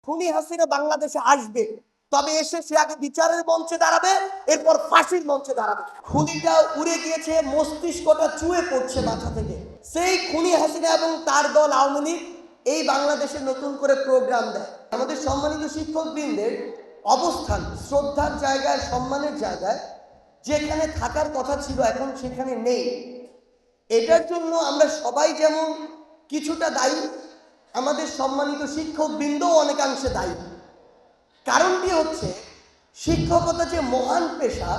খুনি হাসিনা বাংলাদেশে আসবে, তবে এসে সে আগে বিচারের মঞ্চে দাঁড়াবে, এরপর ফাঁসির মঞ্চে দাঁড়াবে। খুনিটা উড়ে গিয়েছে, মস্তিষ্কটা চুয়ে পড়ছে মাথা থেকে। সেই খুনি হাসিনা এবং তার দল আওয়ামী লীগ এই বাংলাদেশে নতুন করে প্রোগ্রাম দেয়। আমাদের সম্মানিত শিক্ষকবৃন্দের অবস্থান শ্রদ্ধার জায়গায়, সম্মানের জায়গায়, যেখানে থাকার কথা ছিল এখন সেখানে নেই। এটার জন্য আমরা সবাই যেমন কিছুটা দায়ী, আমাদের সম্মানিত শিক্ষকবৃন্দও অনেকাংশে দায়ী। কারণটি হচ্ছে শিক্ষকতা যে মহান পেশা,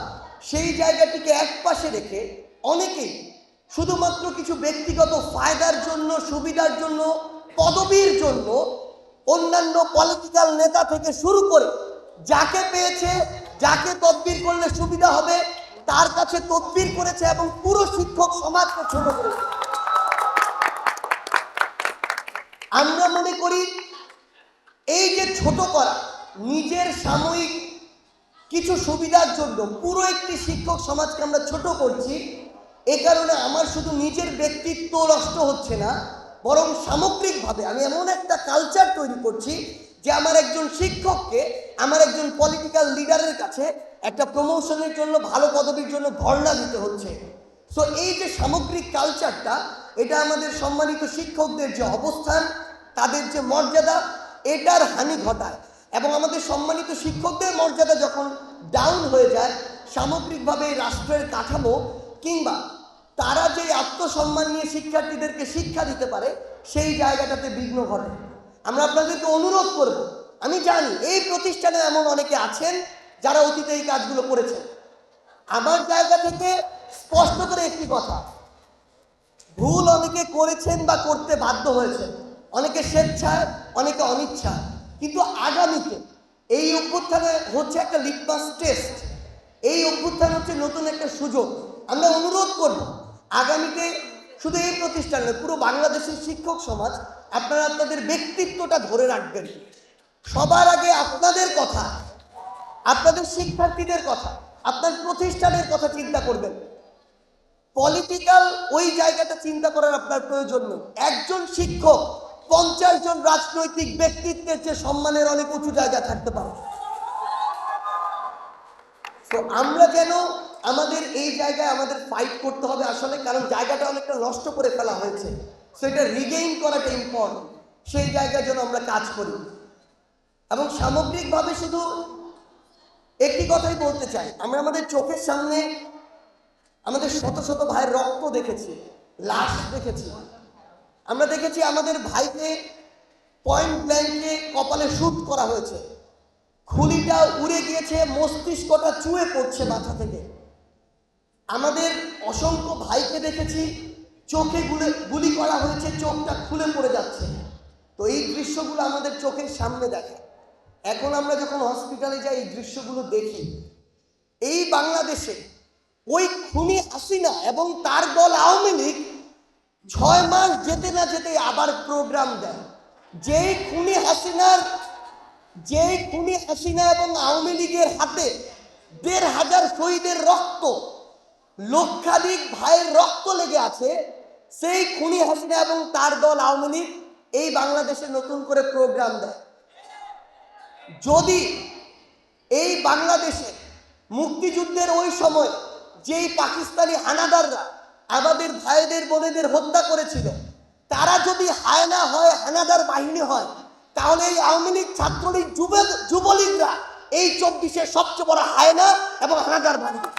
সেই জায়গাটিকে একপাশে রেখে অনেকেই শুধুমাত্র কিছু ব্যক্তিগত ফায়দার জন্য, সুবিধার জন্য, পদবীর জন্য অন্যান্য পলিটিক্যাল নেতা থেকে শুরু করে যাকে পেয়েছে, যাকে তদবির করলে সুবিধা হবে তার কাছে তদবির করেছে এবং পুরো শিক্ষক সমাজকে ছোট করেছে। আমরা মনে করি এই যে ছোট করা, নিজের সাময়িক কিছু সুবিধার জন্য পুরো একটি শিক্ষক সমাজকে আমরা ছোট করছি, এ কারণে আমার শুধু নিজের ব্যক্তিত্ব নষ্ট হচ্ছে না, বরং সামগ্রিকভাবে আমি এমন একটা কালচার তৈরি করছি যে আমার একজন শিক্ষককে আমার একজন পলিটিক্যাল লিডারের কাছে একটা প্রমোশনের জন্য, ভালো পদবীর জন্য ধর্ণা দিতে হচ্ছে। সো এই যে সামগ্রিক কালচারটা, এটা আমাদের সম্মানিত শিক্ষকদের যে অবস্থান, তাদের যে মর্যাদা, এটার হানি ঘটায়। এবং আমাদের সম্মানিত শিক্ষকদের মর্যাদা যখন ডাউন হয়ে যায়, সামগ্রিকভাবে রাষ্ট্রের কাঠামো কিংবা তারা যে আত্মসম্মান নিয়ে শিক্ষার্থীদেরকে শিক্ষা দিতে পারে, সেই জায়গাটাতে বিঘ্ন ঘটে। আমরা আপনাদেরকে অনুরোধ করব, আমি জানি এই প্রতিষ্ঠানে এমন অনেকে আছেন যারা অতীতে এই কাজগুলো করেছেন। আমার জায়গা থেকে স্পষ্ট করে একটি কথা, ভুল অনেকে করেছেন বা করতে বাধ্য হয়েছেন, অনেকে স্বেচ্ছায়, অনেকে অনিচ্ছায়, কিন্তু আগামীতে এই অভ্যুত্থানে হচ্ছে একটা লিটমাস টেস্ট, এই অভ্যুত্থান হচ্ছে নতুন একটা সুযোগ। আমরা অনুরোধ করব আগামীতে শুধু এই প্রতিষ্ঠানে, পুরো বাংলাদেশের শিক্ষক সমাজ আপনারা আপনাদের ব্যক্তিত্বটা ধরে রাখবেন। সবার আগে আপনাদের কথা, আপনাদের শিক্ষার্থীদের কথা, আপনার প্রতিষ্ঠানের কথা চিন্তা করবেন। পলিটিক্যাল ওই জায়গাটা চিন্তা করার আপনার প্রয়োজন নেই। একজন শিক্ষক 50 জন রাজনৈতিক ব্যক্তিত্বের যে সম্মানের অনেক উঁচু জায়গা থাকতে পারে। তো আমরা যেন আমাদের এই জায়গায় আমাদের ফাইট করতে হবে আসলে, কারণ জায়গাটা অনেকটা নষ্ট করে ফেলা হয়েছে। সেটা রিগেইন করাটা ইম্পর্টেন্ট, সেই জায়গায় যেন আমরা কাজ করি। এবং সামগ্রিকভাবে শুধু একটি কথাই বলতে চাই, আমরা আমাদের চোখের সামনে আমাদের শত শত ভাইয়ের রক্ত দেখেছি, লাশ দেখেছি। আমরা দেখেছি আমাদের ভাইকে পয়েন্ট ব্ল্যাঙ্কে কপালে শুট করা হয়েছে, খুলিটা উড়ে গিয়েছে, মস্তিষ্কটা চুয়ে পড়ছে মাথা থেকে। আমাদের অসংখ্য ভাইকে দেখেছি চোখে গুলি করা হয়েছে, চোখটা খুলে পড়ে যাচ্ছে। তো এই দৃশ্যগুলো আমাদের চোখের সামনে দেখা। এখন আমরা যখন হসপিটালে যাই, এই দৃশ্যগুলো দেখি। এই বাংলাদেশে ওই খুনি হাসিনা এবং তার দল আওয়ামী লীগ 6 মাস যেতে না যেতে আবার প্রোগ্রাম দেয়। যেই খুনি হাসিনা এবং আওয়ামী লীগের হাতে 1,500 শহীদের রক্ত, লক্ষাধিক ভাইয়ের রক্ত লেগে আছে, সেই খুনি হাসিনা এবং তার দল আওয়ামী লীগ এই বাংলাদেশে নতুন করে প্রোগ্রাম দেয়। যদি এই বাংলাদেশে মুক্তিযুদ্ধের ওই সময় যেই পাকিস্তানি হানাদাররা আমাদের ভাইদের বোনেদের হত্যা করেছিল, তারা যদি হায়না হয়, হানাদার বাহিনী হয়, তাহলে এই আওয়ামী লীগ, ছাত্রলীগ, যুবলীগরা এই 24-এর সবচেয়ে বড় হায়না এবং হানাদার বাহিনী।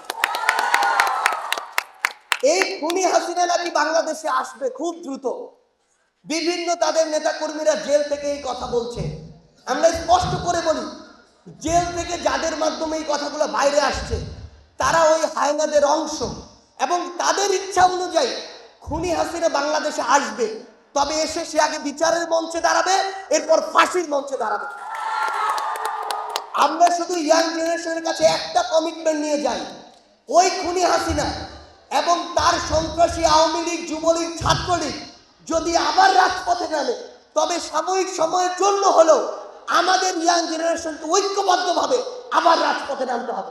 এই খুনি হাসিনা নাকি বাংলাদেশে আসবে খুব দ্রুত। বিভিন্ন তাদের নেতাকর্মীরা জেল থেকে এই কথা বলছে। আমরা স্পষ্ট করে বলি, জেল থেকে যাদের মাধ্যমে এই কথাগুলো বাইরে আসছে, তারা ওই হায়নাদের অংশ এবং তাদের ইচ্ছা অনুযায়ী খুনি হাসিনা বাংলাদেশে আসবে, তবে এসে সে আগে বিচারের মঞ্চে দাঁড়াবে, এরপর ফাঁসির মঞ্চে দাঁড়াবে। আমরা শুধু ইয়াং জেনারেশনের কাছে একটা কমিটমেন্ট নিয়ে যাই, ওই খুনি হাসিনা এবং তার সন্ত্রাসী আওয়ামী লীগ, যুবলীগ, ছাত্রলীগ যদি আবার রাজপথে নামে, তবে সাময়িক সময়ের জন্য হলেও আমাদের ইয়াং জেনারেশনকে ঐক্যবদ্ধভাবে আবার রাজপথে নামতে হবে।